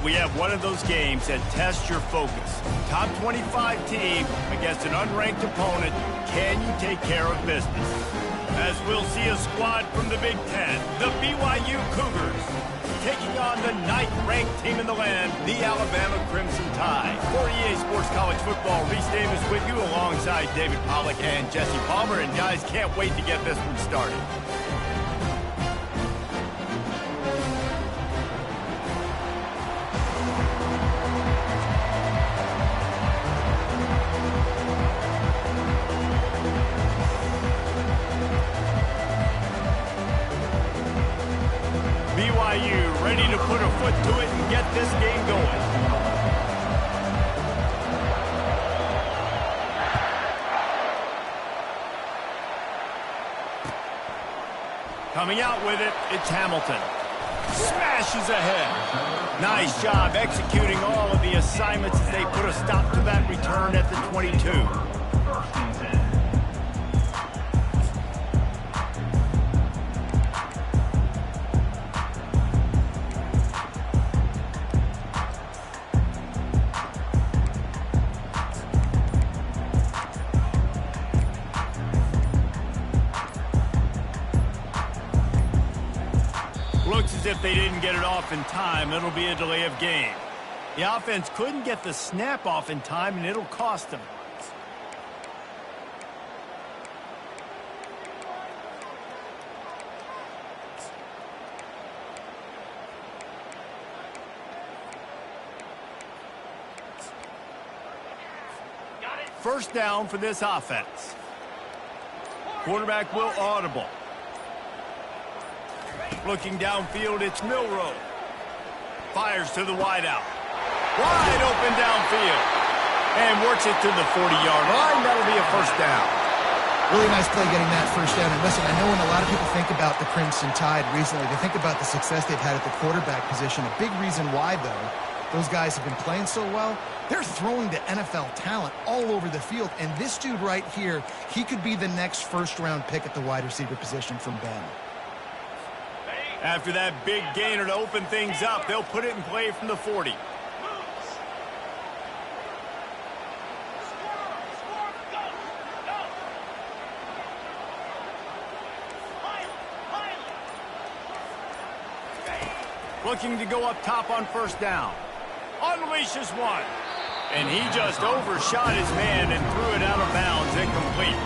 we have one of those games that tests your focus. Top 25 team against an unranked opponent. Can you take care of business? As we'll see a squad from the Big Ten, the BYU Cougars, taking on the ninth-ranked team in the land, the Alabama Crimson Tide. For EA Sports College Football, Reese Davis with you alongside David Pollack and Jesse Palmer. And guys, can't wait to get this one started. BYU ready to put a foot to it and get this game going. Coming out with it, it's Hamilton. Smashes ahead. Nice job executing all of the assignments as they put a stop to that return at the 22. Looks as if they didn't get it off in time. It'll be a delay of game. The offense couldn't get the snap off in time, and it'll cost them. First down for this offense. Quarterback will audible. Looking downfield, it's Milroe. Fires to the wideout. Wide open downfield. And works it to the 40-yard line. That'll be a first down. Really nice play getting that first down. And listen, I know when a lot of people think about the Crimson Tide recently, they think about the success they've had at the quarterback position. A big reason why, though, those guys have been playing so well, they're throwing to NFL talent all over the field. And this dude right here, he could be the next first-round pick at the wide receiver position from Ben. After that big gainer to open things up, they'll put it in play from the 40. Looking to go up top on first down. Unleashes one. And he just overshot his man and threw it out of bounds, incomplete.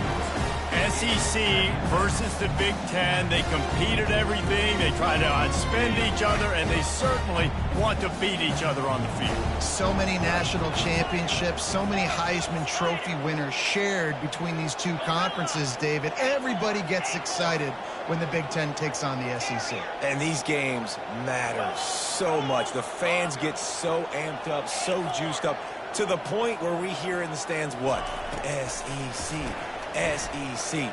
SEC versus the Big Ten. They compete at everything. They try to outspend each other, and they certainly want to beat each other on the field. So many national championships, so many Heisman Trophy winners shared between these two conferences, David. Everybody gets excited when the Big Ten takes on the SEC. And these games matter so much. The fans get so amped up, so juiced up, to the point where we hear in the stands what? SEC. SEC.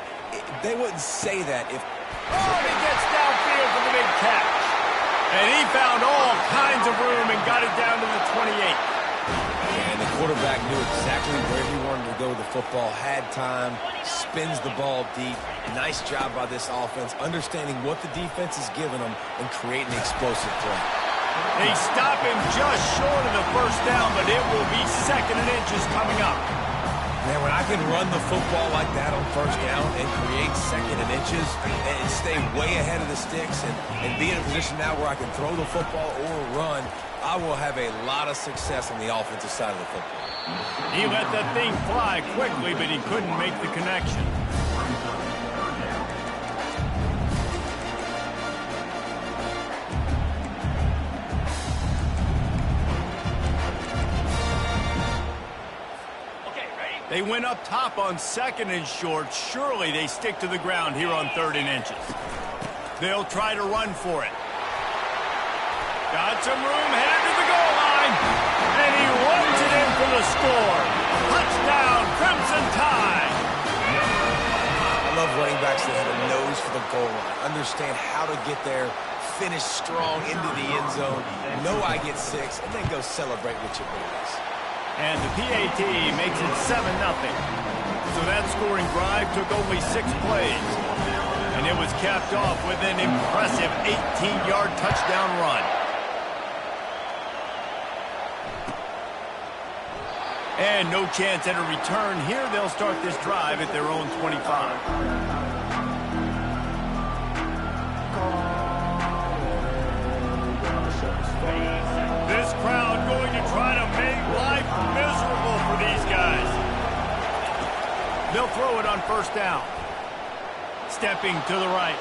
They wouldn't say that if... Oh, he gets downfield for the big catch. And he found all kinds of room and got it down to the 28. And the quarterback knew exactly where he wanted to go with the football, had time, spins the ball deep. Nice job by this offense, understanding what the defense is giving them and creating an explosive play. They stop him just short of the first down, but it will be second and inches coming up. Man, when I can run the football like that on first down and create second and inches and stay way ahead of the sticks and be in a position now where I can throw the football or run, I will have a lot of success on the offensive side of the football. He let that thing fly quickly, but he couldn't make the connection. They went up top on second and short. Surely they stick to the ground here on third and inches. They'll try to run for it. Got some room, headed to the goal line. And he runs it in for the score. Touchdown, Crimson Tide. I love running backs that have a nose for the goal line. Understand how to get there, finish strong into the end zone, know I get 6, and then go celebrate with your boys. And the PAT makes it 7-0. So that scoring drive took only 6 plays. And it was capped off with an impressive 18-yard touchdown run. And no chance at a return here. They'll start this drive at their own 25. This crowd going to try to make life miserable for these guys. They'll throw it on first down. Stepping to the right.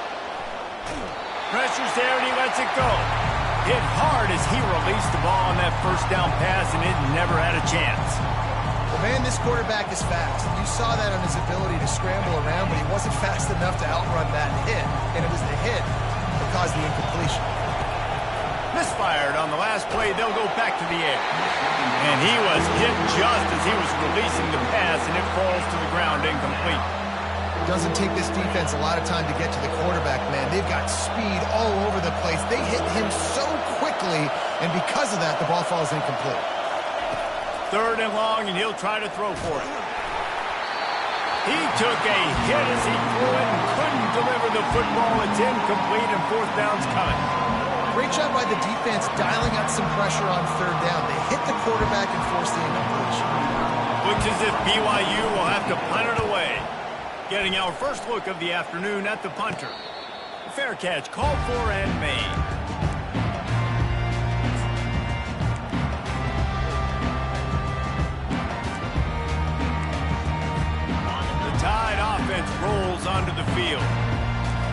Pressure's there and he lets it go. Hit hard as he released the ball on that first down pass, and it never had a chance. Well, man, this quarterback is fast. You saw that on his ability to scramble around, but he wasn't fast enough to outrun that hit, and it was the hit that caused the incompletion. Misfired on the last play. They'll go back to the air. And he was hit just as he was releasing the pass, and it falls to the ground incomplete. Doesn't take this defense a lot of time to get to the quarterback, man. They've got speed all over the place. They hit him so quickly, and because of that, the ball falls incomplete. 3rd and long, and he'll try to throw for it. He took a hit as he threw it and couldn't deliver the football. It's incomplete, and 4th down's coming. Great job by the defense dialing out some pressure on 3rd down. They hit the quarterback and forced the incompletion. Looks as if BYU will have to punt it away. Getting our first look of the afternoon at the punter. Fair catch called for and made. The Tide offense rolls onto the field.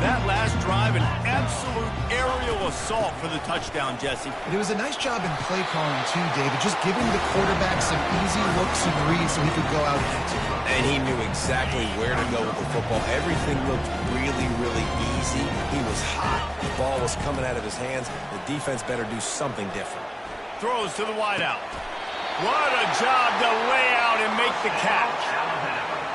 That last drive, an absolute aerial assault for the touchdown, Jesse. It was a nice job in play calling, too, David. Just giving the quarterback some easy looks and reads so he could go out and hit. And he knew exactly where to go with the football. Everything looked really, really easy. He was hot. The ball was coming out of his hands. The defense better do something different. Throws to the wideout. What a job to lay out and make the catch.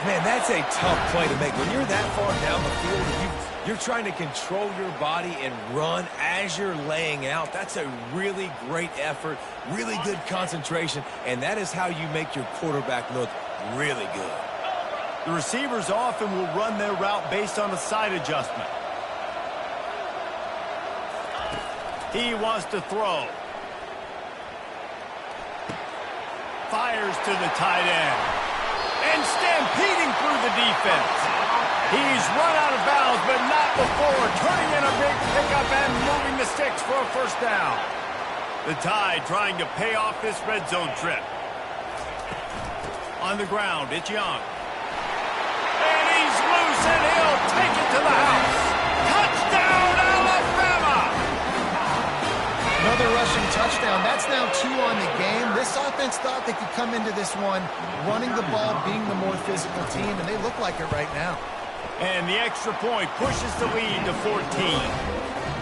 Man, that's a tough play to make. When you're that far down the field and you're trying to control your body and run as you're laying out, that's a really great effort, really good concentration, and that is how you make your quarterback look really good. The receivers often will run their route based on a side adjustment. He wants to throw. Fires to the tight end. And stampeding through the defense. He's run out of bounds, but not before turning in a big pickup and moving the sticks for a first down. The Tide trying to pay off this red zone trip. On the ground, it's Young. And he's loose, and he'll take it to the house. Touchdown, Alabama! Another rushing touchdown. That's now 2 on the game. This offense thought they could come into this one running the ball, being the more physical team, and they look like it right now. And the extra point pushes the lead to 14.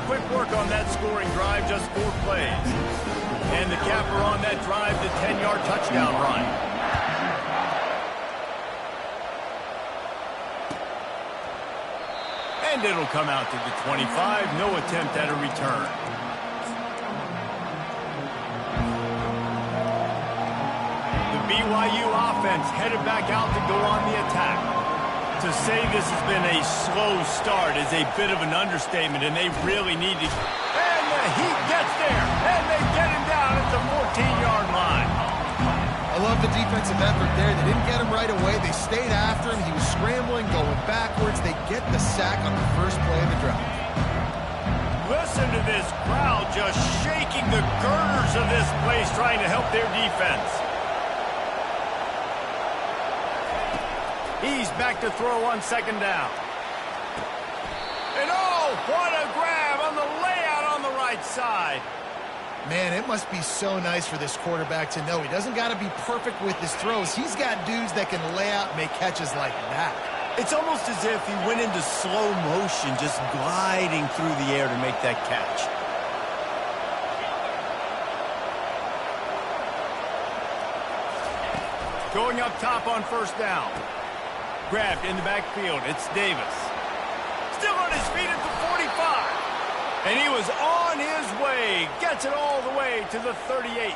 Quick work on that scoring drive, just 4 plays. And the capper on that drive, the 10-yard touchdown run. And it'll come out to the 25. No attempt at a return. The BYU offense headed back out to go on the attack. To say this has been a slow start is a bit of an understatement, and they really need to... And the Heat gets there, and they get him down at the 14-yard line. I love the defensive effort there. They didn't get him right away. They stayed after him. He was scrambling, going backwards. They get the sack on the first play of the drive. Listen to this crowd just shaking the girders of this place, trying to help their defense. He's back to throw on 2nd down. And oh, what a grab on the layout on the right side. Man, it must be so nice for this quarterback to know he doesn't got to be perfect with his throws. He's got dudes that can lay out and make catches like that. It's almost as if he went into slow motion, just gliding through the air to make that catch. Going up top on 1st down. Grabbed in the backfield. It's Davis. Still on his feet at the 45. And he was on his way. Gets it all the way to the 38.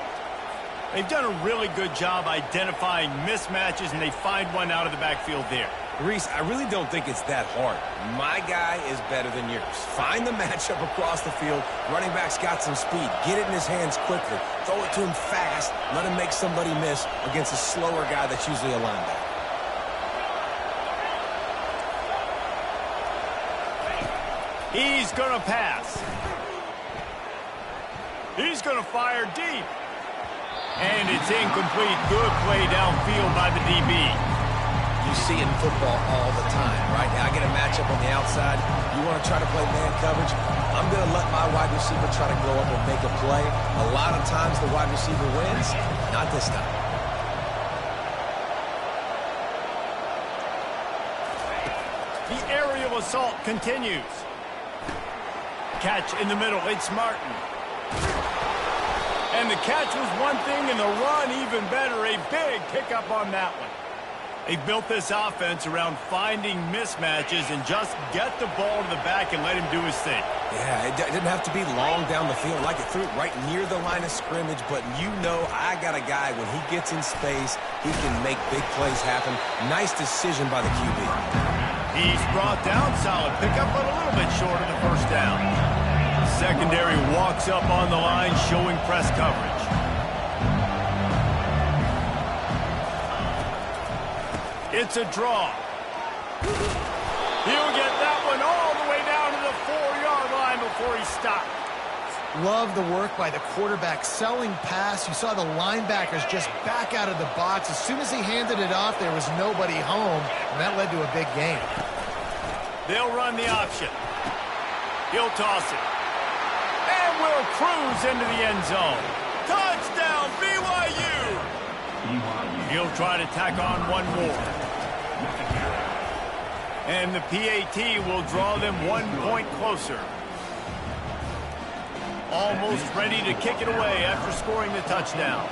They've done a really good job identifying mismatches, and they find one out of the backfield there. Reese, I really don't think it's that hard. My guy is better than yours. Find the matchup across the field. Running back's got some speed. Get it in his hands quickly. Throw it to him fast. Let him make somebody miss against a slower guy that's usually a linebacker. He's going to pass. He's going to fire deep. And it's incomplete. Good play downfield by the DB. You see it in football all the time, right? I get a matchup on the outside. You want to try to play man coverage? I'm going to let my wide receiver try to go up and make a play. A lot of times the wide receiver wins. Not this time. The aerial assault continues. Catch in the middle. It's Martin. And the catch was one thing, and the run even better. A big pickup on that one. They built this offense around finding mismatches and just get the ball to the back and let him do his thing. Yeah, it didn't have to be long down the field. Like it threw it right near the line of scrimmage, but you know I got a guy, when he gets in space, he can make big plays happen. Nice decision by the QB. He's brought down. Solid pickup, but a little bit short of the first down. Secondary walks up on the line, showing press coverage. It's a draw. He'll get that one all the way down to the 4-yard line before he stops. Love the work by the quarterback selling pass. You saw the linebackers just back out of the box. As soon as he handed it off, there was nobody home, and that led to a big gain. They'll run the option. He'll toss it. And will cruise into the end zone. Touchdown, BYU! He'll try to tack on one more. And the PAT will draw them 1 point closer. Almost ready to kick it away after scoring the touchdown.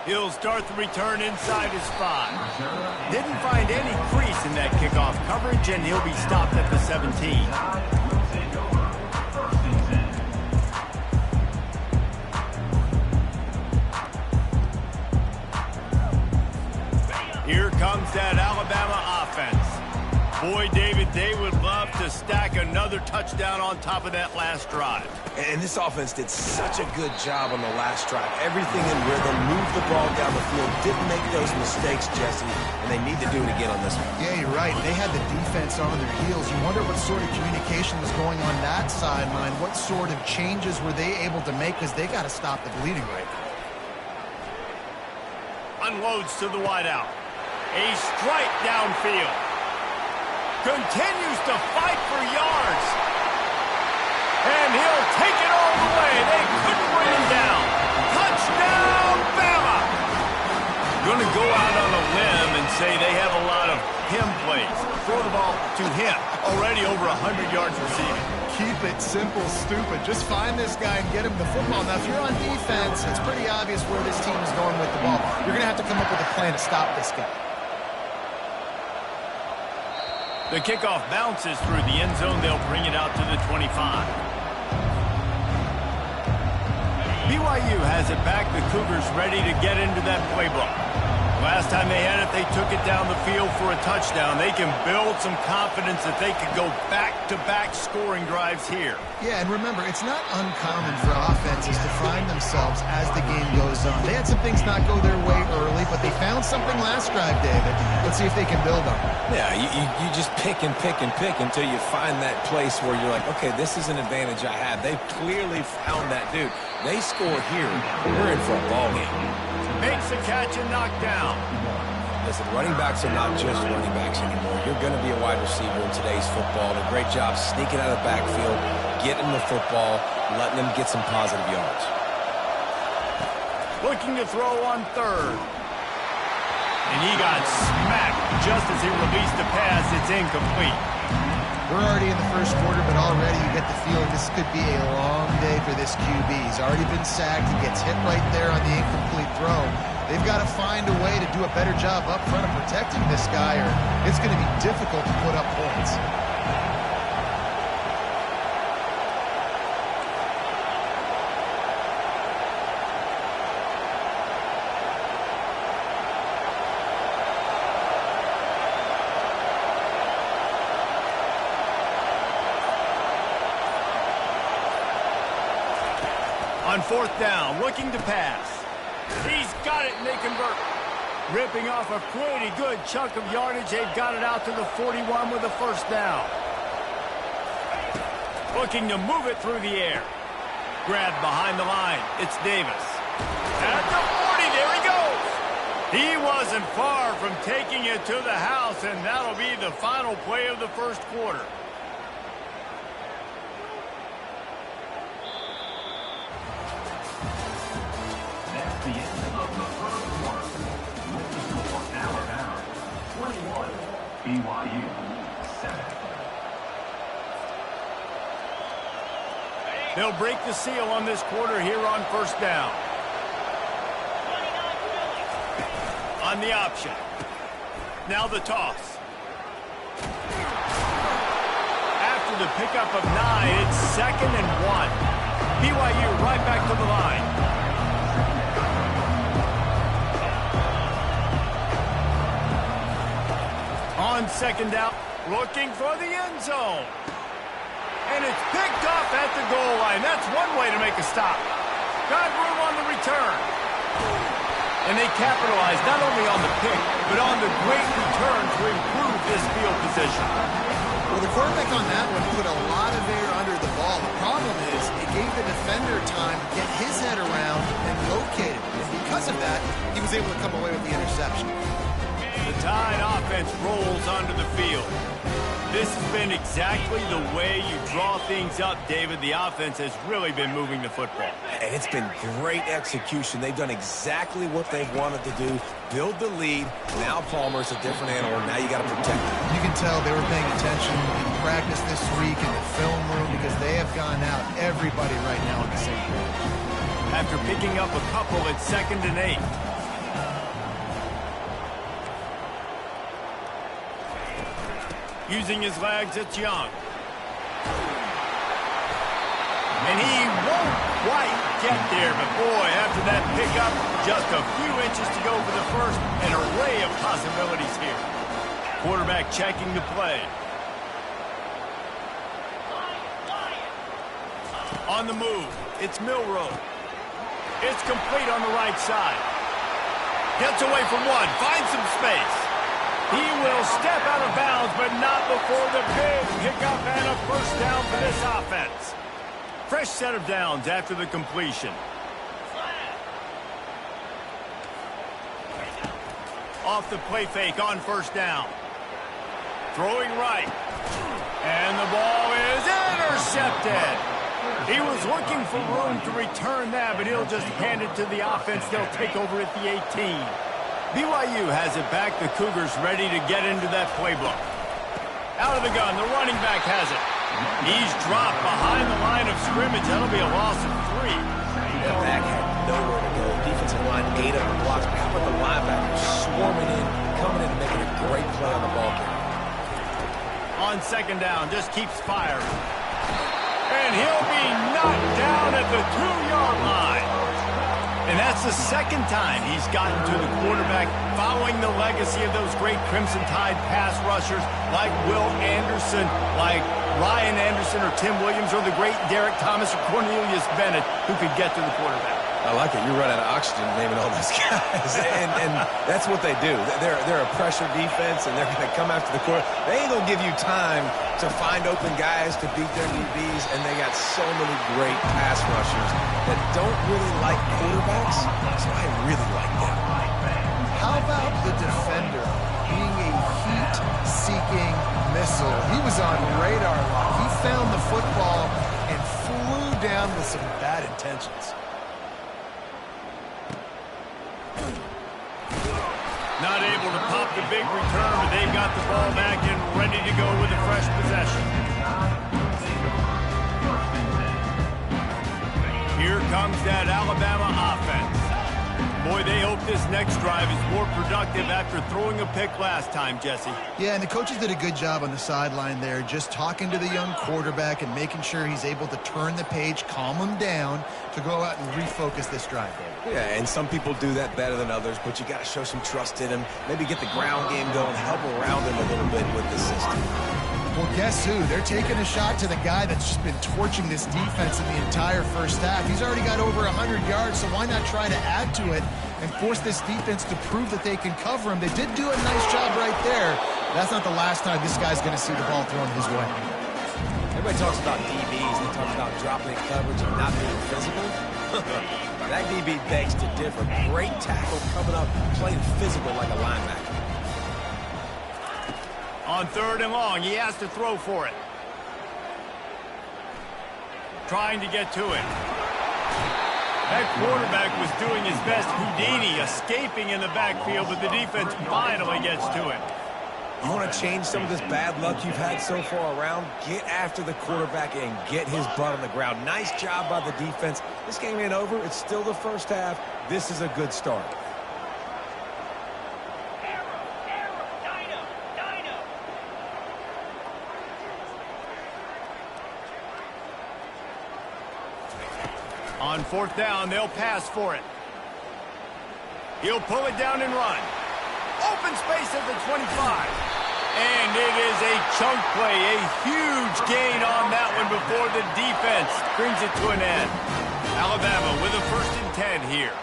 He'll start the return inside his 5. Didn't find any crease in that kickoff coverage, and he'll be stopped at the 17. Here comes that Alabama offense. Boy, David, they would love to stack another touchdown on top of that last drive. And this offense did such a good job on the last drive. Everything in rhythm, moved the ball down the field, didn't make those mistakes, Jesse, and they need to do it again on this one. Yeah, you're right. They had the defense on their heels. You wonder what sort of communication was going on that sideline. What sort of changes were they able to make, because they got to stop the bleeding right now. Unloads to the wideout. A strike downfield. Continues to fight for yards. And he'll take it all the way. They couldn't bring him down. Touchdown, Bama! Going to go out on a limb and say they have a lot of him plays. Throw the ball to him. Already over 100 yards receiving. Keep it simple, stupid. Just find this guy and get him the football. Now, if you're on defense, it's pretty obvious where this team is going with the ball. You're going to have to come up with a plan to stop this guy. The kickoff bounces through the end zone. They'll bring it out to the 25. BYU has it back. The Cougars ready to get into that playbook. Last time they had it, they took it down the field for a touchdown. They can build some confidence that they could go back-to-back scoring drives here. Yeah, and remember, it's not uncommon for offenses to find themselves as the game goes on. They had some things not go their way early, but they found something last drive, David. Let's see if they can build on it. Yeah, you just pick and pick and pick until you find that place where you're like, okay, this is an advantage I have. They've clearly found that dude. They score here, we're in for a ball game. Makes a catch and knocked down. Listen, running backs are not just running backs anymore. You're going to be a wide receiver in today's football. And a great job sneaking out of the backfield, getting the football, letting them get some positive yards. Looking to throw on third. And he got smacked just as he released the pass. It's incomplete. We're already in the first quarter, but already you get the feeling this could be a long day for this QB. He's already been sacked. He gets hit right there on the incomplete throw. They've got to find a way to do a better job up front of protecting this guy, or it's going to be difficult to put up points. On fourth down, looking to pass. He's got it, and they convert. Ripping off a pretty good chunk of yardage. They've got it out to the 41 with a first down. Looking to move it through the air. Grabbed behind the line. It's Davis. At the 40, there he goes. He wasn't far from taking it to the house, and that'll be the final play of the first quarter. That's the end of the first quarter. With the score, Alabama 21, BYU 7. They'll break the seal on this quarter here on first down. On the option. Now the toss. After the pickup of 9, it's 2nd and 1. BYU right back to the line. On second down, looking for the end zone. And it's picked off at the goal line. That's one way to make a stop. Got room on the return. And they capitalized not only on the pick, but on the great return to improve this field position. Well, the quarterback on that one put a lot of air under the ball. The problem is it gave the defender time to get his head around and locate it. And because of that, he was able to come away with the interception. The Tide offense rolls onto the field. This has been exactly the way you draw things up, David. The offense has really been moving the football. And it's been great execution. They've done exactly what they've wanted to do. Build the lead. Now Palmer's a different animal. Now you got to protect him. You can tell they were paying attention in practice this week in the film room because they have gone out, everybody right now on the same page. After picking up a couple at 2nd and 8. Using his legs, it's Young. And he won't quite get there, but boy, after that pickup, just a few inches to go for the first. An array of possibilities here. Quarterback checking the play. On the move, it's Milroe. It's complete on the right side. Gets away from one, finds some space. He will step out of bounds, but not before the big pickup and a first down for this offense. Fresh set of downs after the completion. Off the play fake on first down. Throwing right. And the ball is intercepted. He was looking for room to return that, but he'll just hand it to the offense. They'll take over at the 18. BYU has it back. The Cougars ready to get into that playbook. Out of the gun, the running back has it. He's dropped behind the line of scrimmage. That'll be a loss of 3. The back had nowhere to go. Defensive line ate up the blocks. How about the linebackers swarming in, coming in and making a great play on the ball carrier? On second down, just keeps firing. And he'll be knocked down at the 2-yard line. And that's the second time he's gotten to the quarterback, following the legacy of those great Crimson Tide pass rushers like Will Anderson, like Ryan Anderson or Tim Williams, or the great Derek Thomas or Cornelius Bennett, who could get to the quarterback. I like it. You run out of oxygen naming all those guys. and that's what they do. They're a pressure defense, and they're going to come after the quarter. They ain't going to give you time to find open guys to beat their DBs, and they got so many great pass rushers that don't really like quarterbacks, so I really like them. How about the defender being a heat-seeking missile? He was on radar lock. He found the football and flew down with some bad intentions. Not able to pop the big return, but they've got the ball back and ready to go with a fresh possession. Here comes that Alabama offense. Boy, they hope this next drive is more productive after throwing a pick last time, Jesse. Yeah, and the coaches did a good job on the sideline there, just talking to the young quarterback and making sure he's able to turn the page, calm him down, to go out and refocus this drive, David. Yeah, and some people do that better than others, but you got to show some trust in him. Maybe get the ground game going, help around him a little bit with the system. Well, guess who? They're taking a shot to the guy that's just been torching this defense in the entire first half. He's already got over 100 yards, so why not try to add to it and force this defense to prove that they can cover him? They did do a nice job right there. That's not the last time this guy's going to see the ball thrown his way. Everybody talks about DBs. They talk about dropping in coverage and not being physical. That DB begs to differ. Great tackle coming up, playing physical like a linebacker. On 3rd and long, he has to throw for it. Trying to get to it. That quarterback was doing his best Houdini, escaping in the backfield, but the defense finally gets to it. You want to change some of this bad luck you've had so far around? Get after the quarterback and get his butt on the ground. Nice job by the defense. This game ain't over. It's still the first half. This is a good start. On 4th down, they'll pass for it. He'll pull it down and run. Open space at the 25. And it is a chunk play, a huge gain on that one before the defense brings it to an end. Alabama with a 1st and 10 here.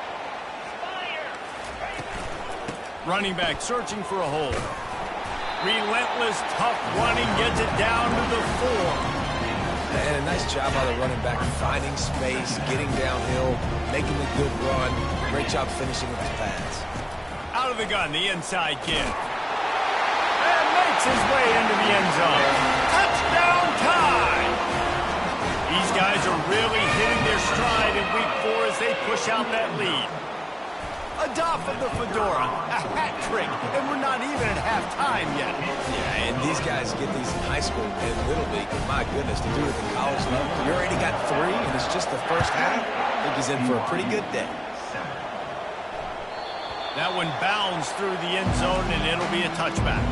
Running back searching for a hole. Relentless, tough running, gets it down to the 4. And a nice job by the running back, finding space, getting downhill, making a good run. Great job finishing with his pass. Out of the gun, the inside kid. And makes his way into the end zone. Touchdown time! These guys are really hitting their stride in week 4 as they push out that lead. Adopt the fedora, a hat trick, and we're not even at halftime yet. Yeah, and these guys get these in high school and Little League, and my goodness, to do it at the college level. You already got 3, and it's just the first half. I think he's in for a pretty good day. That one bounds through the end zone, and it'll be a touchback.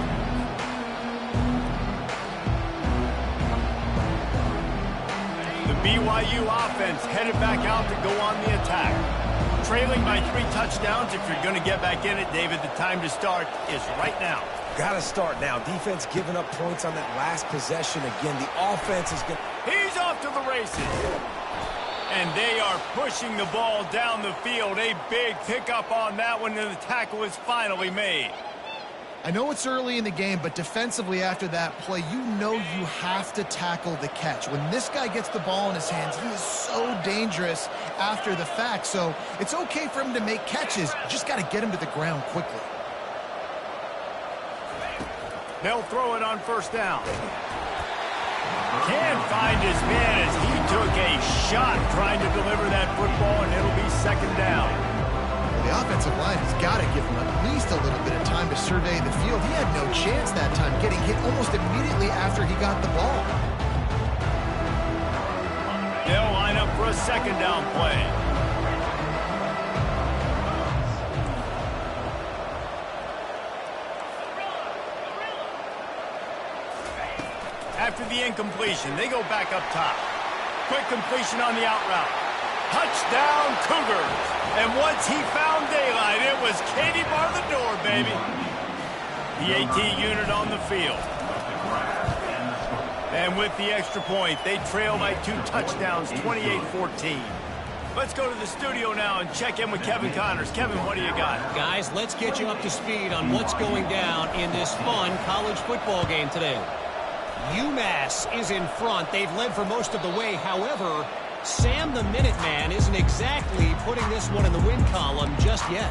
The BYU offense headed back out to go on the attack. Trailing by 3 touchdowns. If you're going to get back in it, David, the time to start is right now. Got to start now. Defense giving up points on that last possession. Again, the offense is going to... He's off to the races. And they are pushing the ball down the field. A big pickup on that one, and the tackle is finally made. I know it's early in the game, but defensively after that play, you know you have to tackle the catch. When this guy gets the ball in his hands, he is so dangerous after the fact. So it's okay for him to make catches. You just got to get him to the ground quickly. They'll throw it on 1st down. Can't find his man as he took a shot trying to deliver that football, and it'll be 2nd down. The offensive line has got to give him at least a little bit of time to survey the field. He had no chance that time, getting hit almost immediately after he got the ball. They'll line up for a 2nd down play. After the incompletion, they go back up top. Quick completion on the out route. Touchdown, Cougars. And once he found daylight, it was Katie bar the door, baby. The AT unit on the field. And with the extra point, they trail by 2 touchdowns, 28-14. Let's go to the studio now and check in with Kevin Connors. Kevin, what do you got? Guys, let's get you up to speed on what's going down in this fun college football game today. UMass is in front. They've led for most of the way. However, Sam the Minuteman isn't exactly putting this one in the win column just yet.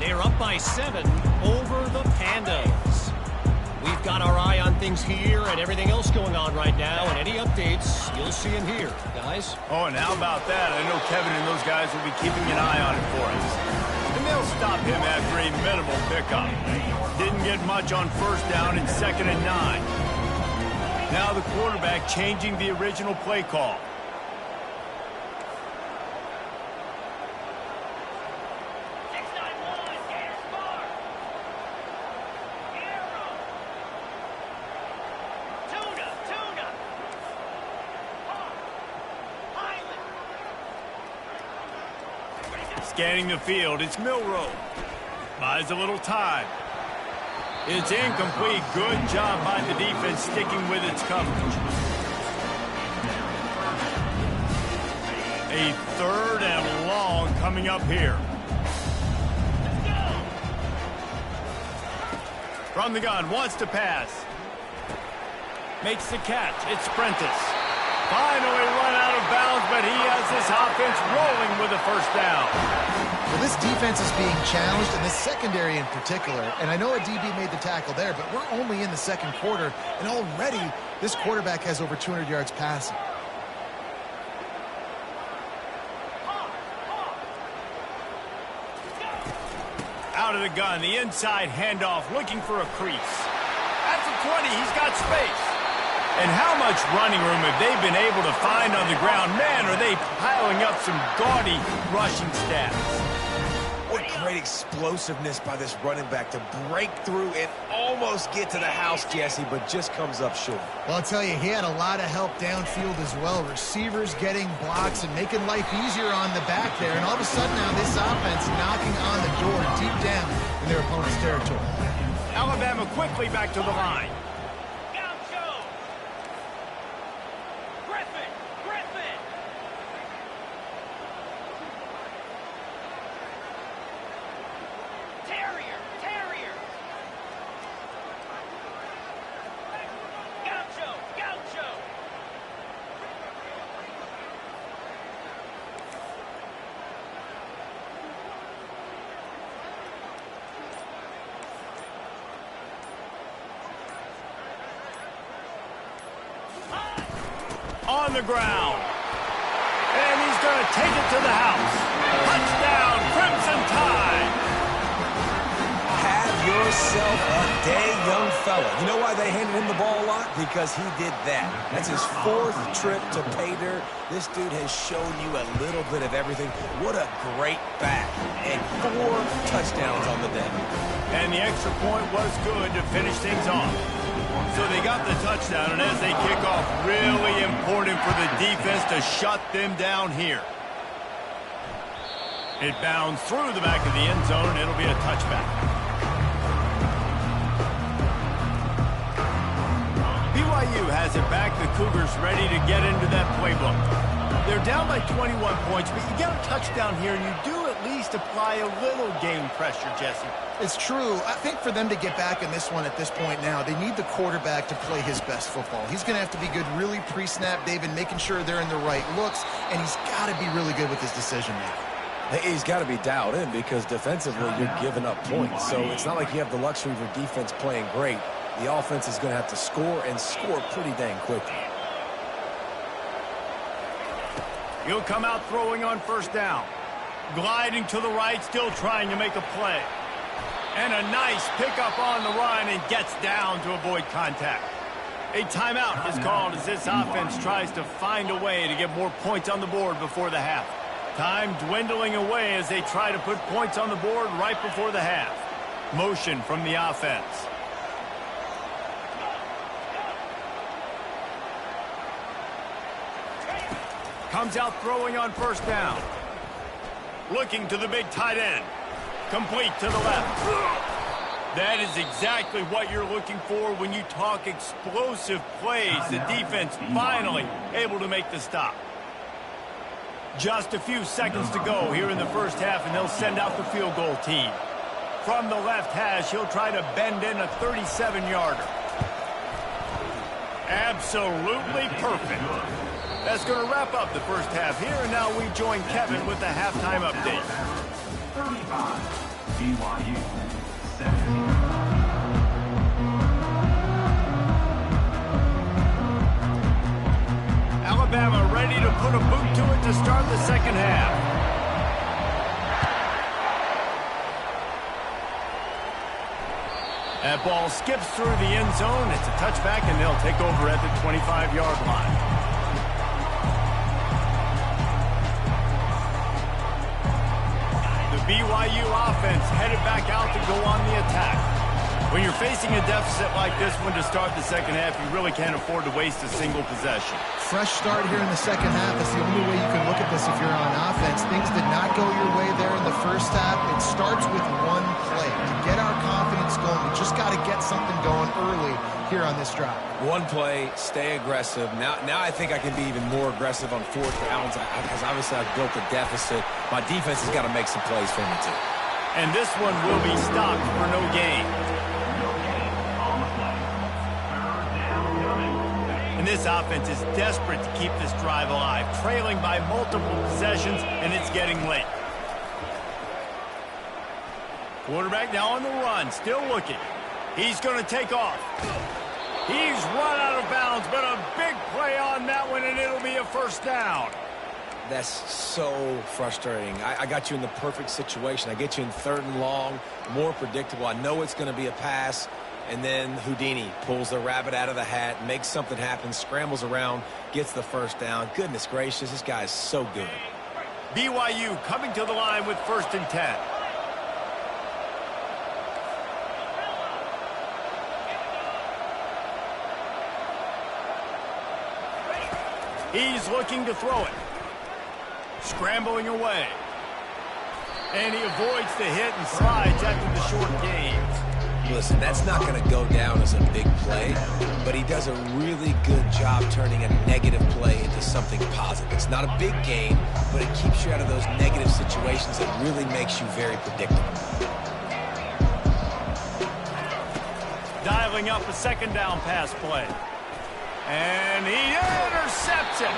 They're up by 7 over the Pandas. We've got our eye on things here and everything else going on right now, and any updates, you'll see them here, guys. Oh, and how about that? I know Kevin and those guys will be keeping an eye on it for us. And they'll stop him after a minimal pickup. Didn't get much on 1st down and 2nd and 9. Now the quarterback changing the original play call. Scanning the field, it's Milroe. Buys a little time. It's incomplete. Good job by the defense sticking with its coverage. A 3rd and long coming up here. From the gun, wants to pass. Makes the catch. It's Prentice. Finally run out of bounds, but he has this offense rolling with a first down. Well, this defense is being challenged, and the secondary in particular. And I know a DB made the tackle there, but we're only in the second quarter, and already this quarterback has over 200 yards passing. Out of the gun, the inside handoff, looking for a crease. At the 20, he's got space. And how much running room have they been able to find on the ground? Man, are they piling up some gaudy rushing stats. What great explosiveness by this running back to break through and almost get to the house, Jesse, but just comes up short. Well, I'll tell you, he had a lot of help downfield as well. Receivers getting blocks and making life easier on the back there. And all of a sudden now this offense knocking on the door deep down in their opponent's territory. Alabama quickly back to the line. On the ground. And he's going to take it to the house. Touchdown, Crimson Tide. Have yourself a day, young fella. You know why they handed him the ball a lot? Because he did that. That's his 4th trip to pay dirt. This dude has shown you a little bit of everything. What a great back. And 4 touchdowns on the day. And the extra point was good to finish things off. So they got the touchdown, and as they kick off, really important for the defense to shut them down here. It bounds through the back of the end zone, and it'll be a touchback. BYU has it back. The Cougars ready to get into that playbook. They're down by 21 points, but you get a touchdown here, and you do at least apply a little game pressure, Jesse. It's true. I think for them to get back in this one at this point now, they need the quarterback to play his best football. He's going to have to be good really pre-snap, David, making sure they're in the right looks, and he's got to be really good with his decision-making. He's got to be dialed in because defensively you're giving up points. So it's not like you have the luxury of your defense playing great. The offense is going to have to score and score pretty dang quickly. He'll come out throwing on first down. Gliding to the right, still trying to make a play. And a nice pickup on the run and gets down to avoid contact. A timeout is called as this offense tries to find a way to get more points on the board before the half. Time dwindling away as they try to put points on the board right before the half. Motion from the offense. Comes out throwing on first down. Looking to the big tight end. Complete to the left. That is exactly what you're looking for when you talk explosive plays. The defense finally able to make the stop. Just a few seconds to go here in the first half, and they'll send out the field goal team. From the left hash, he'll try to bend in a 37-yarder. Absolutely perfect. That's going to wrap up the first half here, and now we join Kevin with the halftime update. 35, BYU, 17. Alabama ready to put a boot to it to start the second half. That ball skips through the end zone. It's a touchback, and they'll take over at the 25-yard line. BYU offense headed back out to go on the attack. When you're facing a deficit like this one to start the second half, you really can't afford to waste a single possession. Fresh start here in the second half. That's the only way you can look at this if you're on offense. Things did not go your way there in the first half. It starts with one play. To get our confidence going, we just got to get something going early here on this drive. One play, stay aggressive. Now I think I can be even more aggressive on fourth downs because obviously I've built a deficit. My defense has got to make some plays for me too. And this one will be stopped for no gain. And this offense is desperate to keep this drive alive, trailing by multiple possessions, and it's getting late. Quarterback now on the run, still looking. He's going to take off. He's run out of bounds, but a big play on that one, and it'll be a first down. That's so frustrating. I got you in the perfect situation. I get you in 3rd and long, more predictable. I know it's going to be a pass, and then Houdini pulls the rabbit out of the hat, makes something happen, scrambles around, gets the first down. Goodness gracious, this guy is so good. BYU coming to the line with 1st and 10. He's looking to throw it. Scrambling away. And he avoids the hit and slides after the short gain. Listen, that's not going to go down as a big play, but he does a really good job turning a negative play into something positive. It's not a big gain, but it keeps you out of those negative situations that really makes you very predictable. Dialing up a 2nd down pass play. And he intercepts it.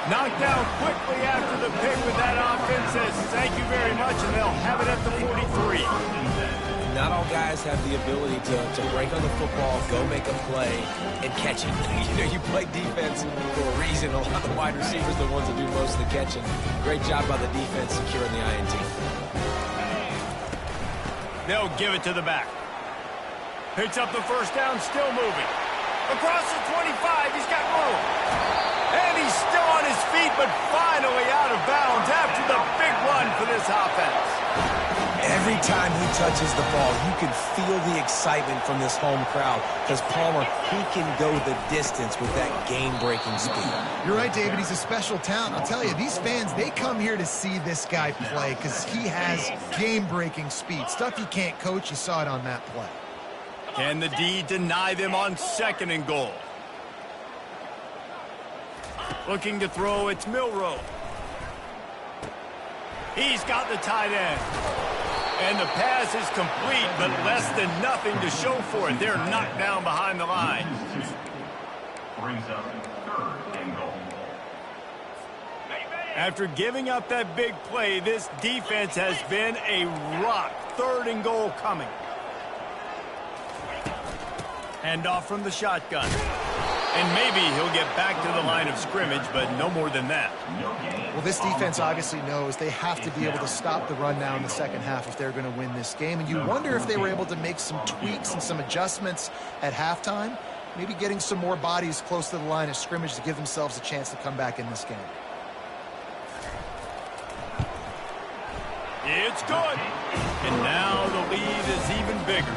Knocked down quickly after the pick, with that offense says thank you very much, and they'll have it at the 43. Not all guys have the ability to break on the football, go make a play, and catch it. You play defense for a reason. A lot of the wide receivers are the ones that do most of the catching. Great job by the defense securing the INT. They'll give it to the back. Picks up the first down, still moving. Across the 25, he's got room. And he's still on his feet, but finally out of bounds after the big run for this offense. Every time he touches the ball, you can feel the excitement from this home crowd because Palmer, he can go the distance with that game-breaking speed. You're right, David. He's a special talent. I'll tell you, these fans, they come here to see this guy play because he has game-breaking speed. Stuff you can't coach, you saw it on that play. Can the D deny them on 2nd and goal? Looking to throw, it's Milroe. He's got the tight end. And the pass is complete, but less than nothing to show for it. They're knocked down behind the line. Brings up 3rd and goal. After giving up that big play, this defense has been a rock. 3rd and goal coming. Handoff from the shotgun. And maybe he'll get back to the line of scrimmage, but no more than that. Well, this defense obviously knows they have to be able to stop the run now in the second half if they're going to win this game. And you wonder if they were able to make some tweaks and some adjustments at halftime, maybe getting some more bodies close to the line of scrimmage to give themselves a chance to come back in this game. It's good. And now the lead is even bigger.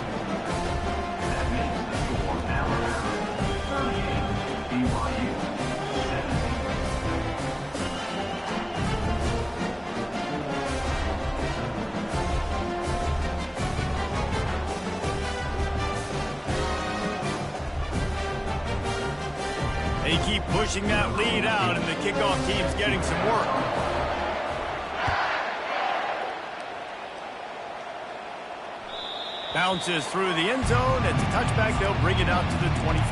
That makes the score Alabama 38, BYU 17. They keep pushing that lead out, and the kickoff team's getting some work. Bounces through the end zone. It's a touchback. They'll bring it out to the 25.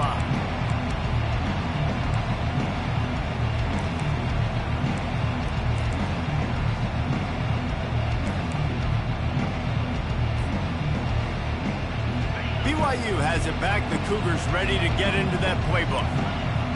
BYU has it back. The Cougars ready to get into that playbook.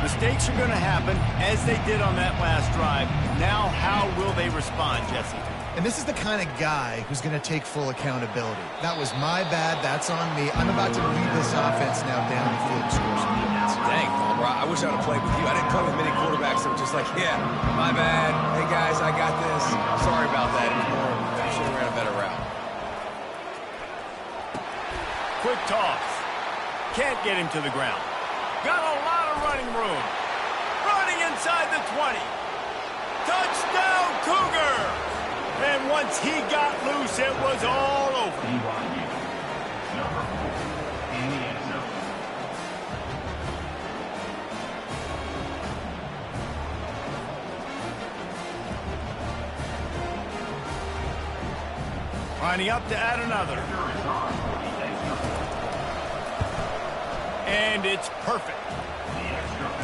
Mistakes are going to happen, as they did on that last drive. Now, how will they respond, Jesse? And this is the kind of guy who's going to take full accountability. That was my bad. That's on me. I'm about to lead this offense now down the field and score some points. Dang, Palmer, I wish I would have played with you. I didn't play with many quarterbacks that were just like, yeah, my bad. Hey, guys, I got this. Sorry about that. It was more, I should have ran a better route. quick toss. Can't get him to the ground. Got a lot of running room. Running inside the 20. Touchdown, Cougar! And once he got loose, it was all over. BYU, number 4, in the end zone. Lining up to add another. And it's perfect.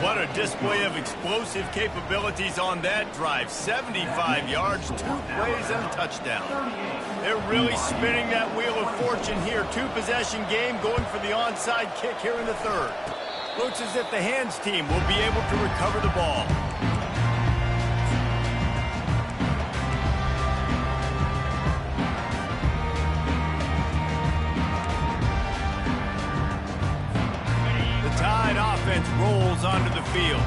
What a display of explosive capabilities on that drive. 75 yards, 2 plays, and a touchdown. They're really spinning that wheel of fortune here. 2-possession game going for the onside kick here in the third. Looks as if the hands team will be able to recover the ball. Offense rolls onto the field.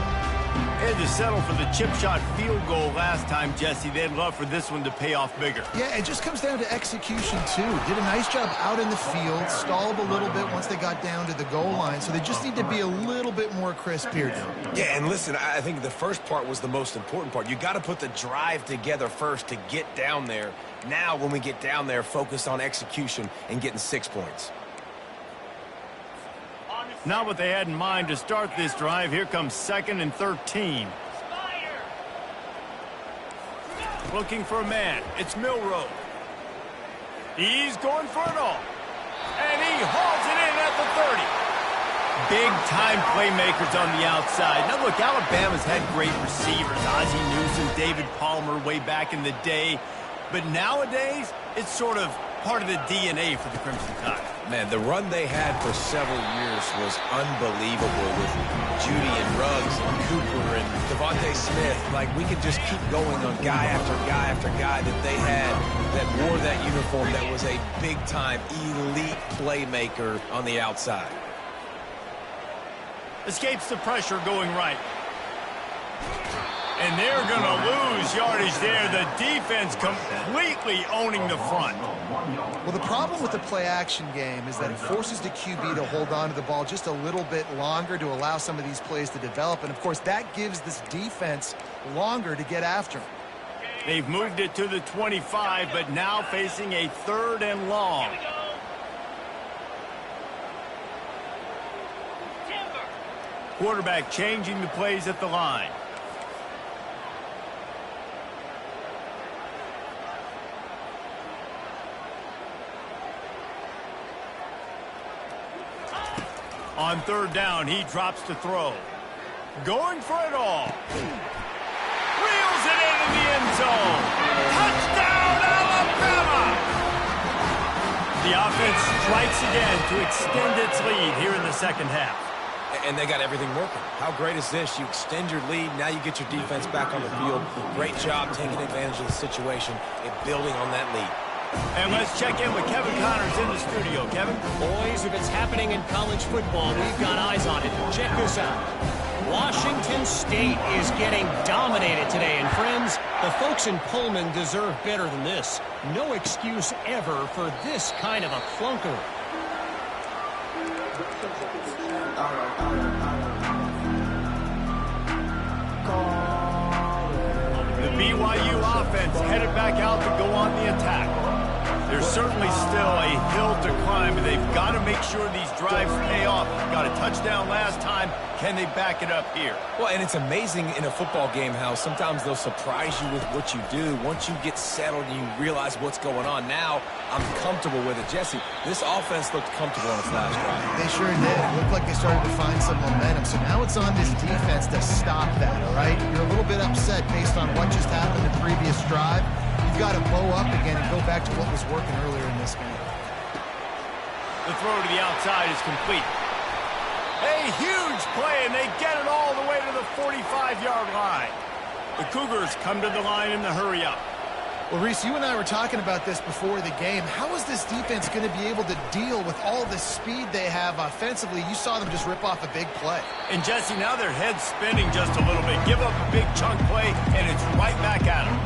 They had to settle for the chip shot field goal last time, Jesse. They'd love for this one to pay off bigger. Yeah, it just comes down to execution, too. Did a nice job out in the field, stalled a little bit once they got down to the goal line, so they just need to be a little bit more crisp here now. Yeah, and listen, I think the first part was the most important part. You got to put the drive together first to get down there. Now, when we get down there, focus on execution and getting 6 points. Not what they had in mind to start this drive. Here comes 2nd and 13. Looking for a man. It's Milroe. He's going for it all. And he hauls it in at the 30. Big-time playmakers on the outside. Now, look, Alabama's had great receivers. Ozzie Newsome, David Palmer way back in the day. But nowadays, it's sort of part of the DNA for the Crimson Tide. Man, the run they had for several years was unbelievable with Judy and Ruggs and Cooper and Devontae Smith. Like, we could just keep going on guy after guy after guy that they had that wore that uniform that was a big-time elite playmaker on the outside. Escapes the pressure going right. And they're going to lose yardage there. The defense completely owning the front. Well, the problem with the play-action game is that it forces the QB to hold on to the ball just a little bit longer to allow some of these plays to develop. And, of course, that gives this defense longer to get after him. They've moved it to the 25, but now facing a 3rd and long. Quarterback changing the plays at the line. On 3rd down, he drops to throw. Going for it all. Reels it into the end zone. Touchdown, Alabama! The offense strikes again to extend its lead here in the 2nd half. And they got everything working. How great is this? You extend your lead. Now you get your defense back on the field. Great job taking advantage of the situation and building on that lead. And let's check in with Kevin Connors in the studio. Kevin? Boys, if it's happening in college football, we've got eyes on it. Check this out. Washington State is getting dominated today. And friends, the folks in Pullman deserve better than this. No excuse ever for this kind of a clunker. The BYU offense headed back out to go on the attack. There's certainly still a hill to climb, but they've got to make sure these drives pay off. Got a touchdown last time. Can they back it up here? Well, and it's amazing in a football game how sometimes they'll surprise you with what you do. Once you get settled and you realize what's going on, now I'm comfortable with it. Jesse, this offense looked comfortable on its last drive. They sure did. It looked like they started to find some momentum. So now it's on this defense to stop that, all right? You're a little bit upset based on what just happened the previous drive. You've got to bow up again and go back to what was working earlier in this game. The throw to the outside is complete. A huge play, and they get it all the way to the 45-yard line. The Cougars come to the line in the hurry-up. Well, Reese, you and I were talking about this before the game. How is this defense going to be able to deal with all the speed they have offensively? You saw them just rip off a big play. And, Jesse, now their head's spinning just a little bit. Give up a big chunk play, and it's right back at them.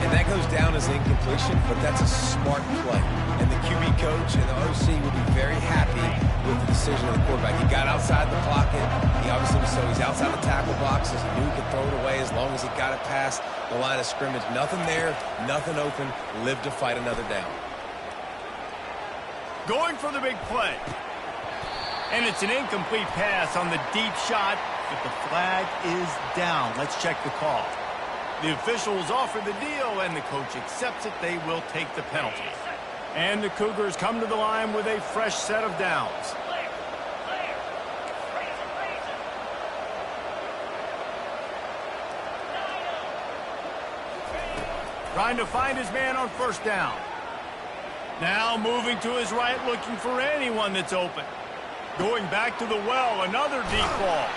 And that goes down as incompletion, but that's a smart play. And the QB coach and the OC will be very happy with the decision of the quarterback. He got outside the pocket. He obviously so he's outside the tackle boxes. He knew he could throw it away as long as he got it past the line of scrimmage. Nothing there, nothing open. Live to fight another down. Going for the big play. And it's an incomplete pass on the deep shot, but the flag is down. Let's check the call. The officials offer the deal, and the coach accepts it. They will take the penalty. And the Cougars come to the line with a fresh set of downs. Trying to find his man on first down. Now moving to his right, looking for anyone that's open. Going back to the well, another deep ball.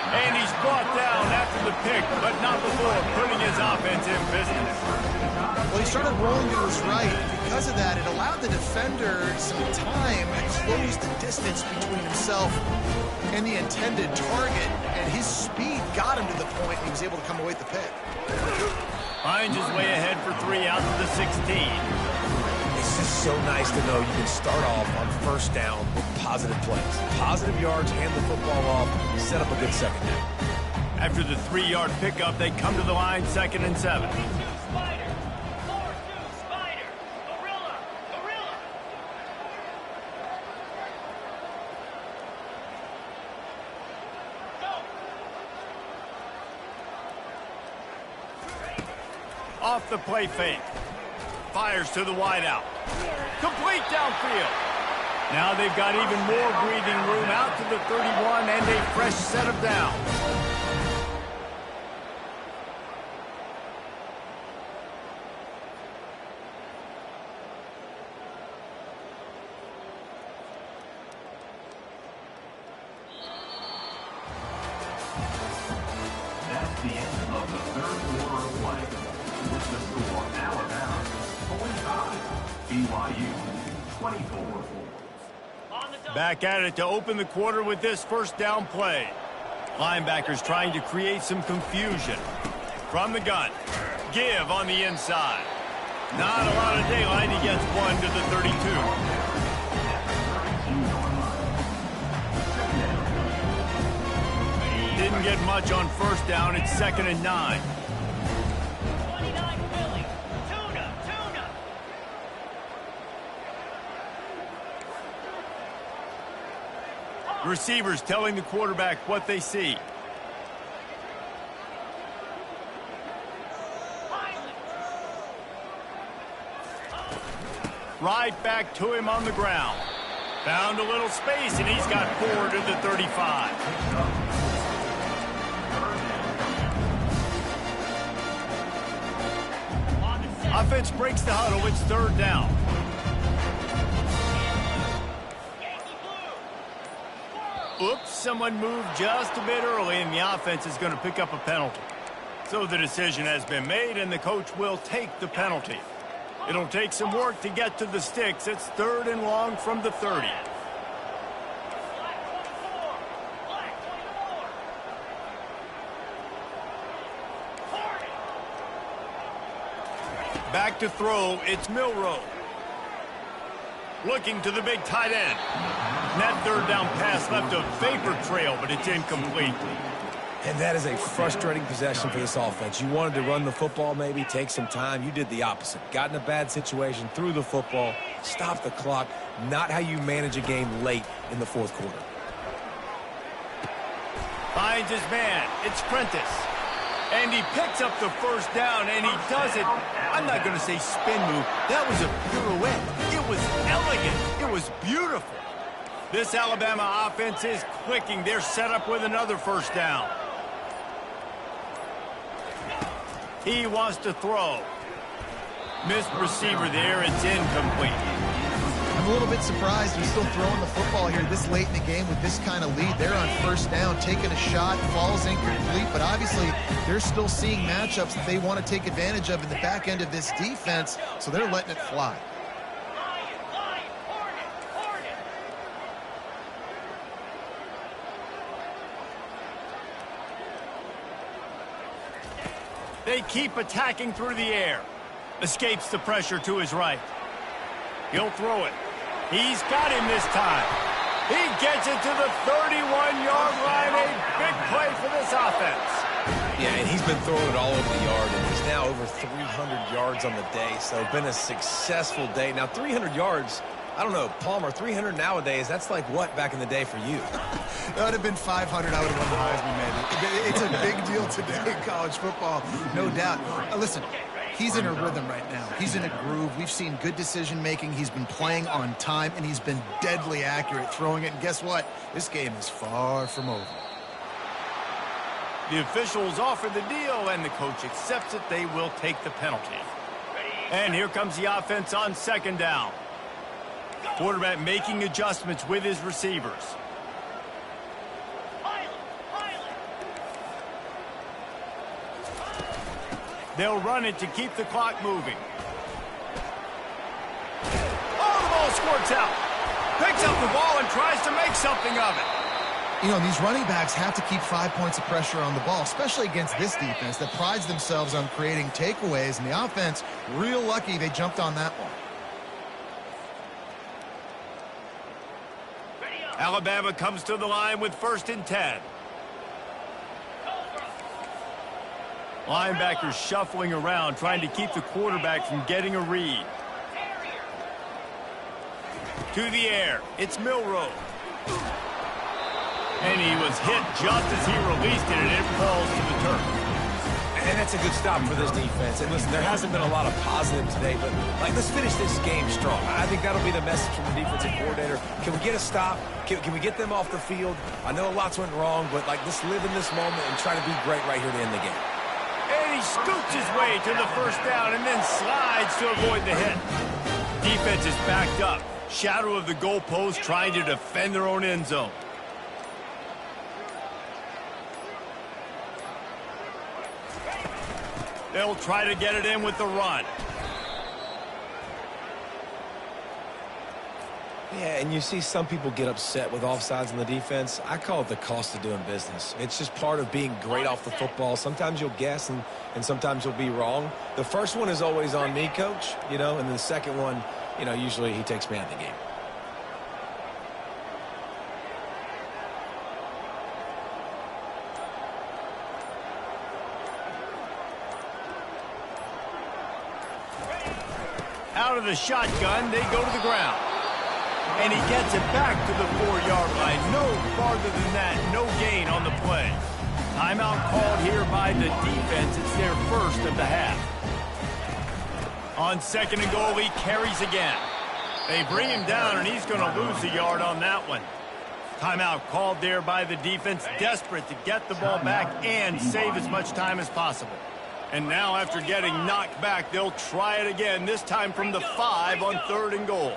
And he's brought down after the pick, but not before putting his offense in business. Well, he started rolling to his right. Because of that, it allowed the defender some time and closed the distance between himself and the intended target. And his speed got him to the point he was able to come away with the pick. Finds his way ahead for 3 out to the 16. It's just so nice to know you can start off on first down with positive plays. Positive yards, hand the football off, set up a good second down. After the 3-yard pickup, they come to the line 2nd and 7. Off the play fake. Fires to the wideout. Complete downfield. Now they've got even more breathing room out to the 31 and a fresh set of downs. That's the end of the third quarter of play. With the score, Alabama 45, BYU 24. Back at it to open the quarter with this first down play. Linebackers trying to create some confusion. From the gun. Give on the inside. Not a lot of daylight. He gets 1 to the 32. Didn't get much on first down. It's 2nd and 9. Receivers telling the quarterback what they see. Right back to him on the ground. Found a little space, and he's got 4 to the 35. Offense breaks the huddle. It's 3rd down. Oops, someone moved just a bit early, and the offense is going to pick up a penalty. So the decision has been made, and the coach will take the penalty. It'll take some work to get to the sticks. It's 3rd and long from the 30. Back to throw, it's Milroe. Looking to the big tight end. And that 3rd down pass left a vapor trail, but it's incomplete. And that is a frustrating possession for this offense. You wanted to run the football, maybe take some time. You did the opposite. Got in a bad situation, threw the football, stopped the clock. Not how you manage a game late in the 4th quarter. Finds his man. It's Prentice. And he picks up the first down, and he does it. I'm not going to say spin move. That was a pirouette. It was elegant. It was beautiful. This Alabama offense is clicking. They're set up with another first down. He wants to throw. Missed receiver there. It's incomplete. I'm a little bit surprised he's still throwing the football here this late in the game with this kind of lead. They're on first down, taking a shot, falls incomplete, but obviously they're still seeing matchups that they want to take advantage of in the back end of this defense, so they're letting it fly. They keep attacking through the air. Escapes the pressure to his right. He'll throw it. He's got him this time. He gets it to the 31-yard line. A big play for this offense. Yeah, and he's been throwing it all over the yard, and he's now over 300 yards on the day, so been a successful day. Now, 300 yards, I don't know, Palmer, 300 nowadays, that's like what back in the day for you? That would have been 500. I would have won the Heisman, maybe. It's a big deal today in college football, no doubt. Listen, he's in a rhythm right now. He's in a groove. We've seen good decision-making. He's been playing on time, and he's been deadly accurate throwing it. And guess what? This game is far from over. The officials offer the deal, and the coach accepts it. They will take the penalty. And here comes the offense on second down. Quarterback making adjustments with his receivers. They'll run it to keep the clock moving. Oh, the ball squirts out. Picks up the ball and tries to make something of it. You know, these running backs have to keep 5 points of pressure on the ball, especially against this defense that prides themselves on creating takeaways. And the offense, real lucky they jumped on that one. Alabama comes to the line with 1st and 10. Linebackers shuffling around, trying to keep the quarterback from getting a read. To the air, it's Milroe. And he was hit just as he released it, and it falls to the turf. And that's a good stop for this defense. And listen, there hasn't been a lot of positive today, but let's finish this game strong. I think that'll be the message from the defensive coordinator. Can we get a stop? Can we get them off the field? I know lots went wrong, but let's live in this moment and try to be great right here to end the game. And he scoots his way to the 1st down and then slides to avoid the hit. Defense is backed up. Shadow of the goalpost, trying to defend their own end zone. They'll try to get it in with the run. Yeah, and you see some people get upset with offsides on the defense. I call it the cost of doing business. It's just part of being great off the football. Sometimes you'll guess and sometimes you'll be wrong. The first one is always on me, coach, and then the second one, usually he takes me out of the game. Out of the shotgun, they go to the ground. And he gets it back to the 4-yard line. No farther than that, no gain on the play. Timeout called here by the defense. It's their first of the half. On 2nd and goal, he carries again. They bring him down, and he's going to lose a yard on that one. Timeout called there by the defense, desperate to get the ball back and save as much time as possible. And now after getting knocked back, they'll try it again, this time from the 5 on 3rd and goal.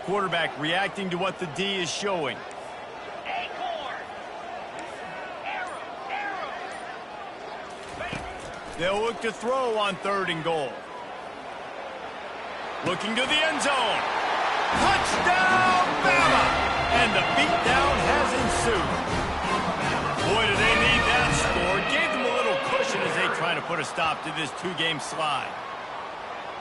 Quarterback reacting to what the D is showing. They'll look to throw on 3rd and goal. Looking to the end zone. Touchdown, Bama! And the beatdown has ensued. Boy, do they need that score. Gave them a little cushion as they try to put a stop to this 2-game slide.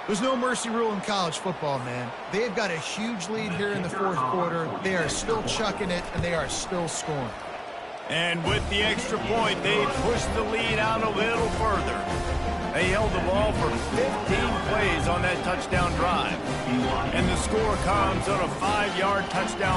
There's no mercy rule in college football, man. They've got a huge lead here in the 4th quarter. They are still chucking it, and they are still scoring. And with the extra point, they pushed the lead out a little further. They held the ball for 15 plays on that touchdown drive. And the score comes on a 5-yard touchdown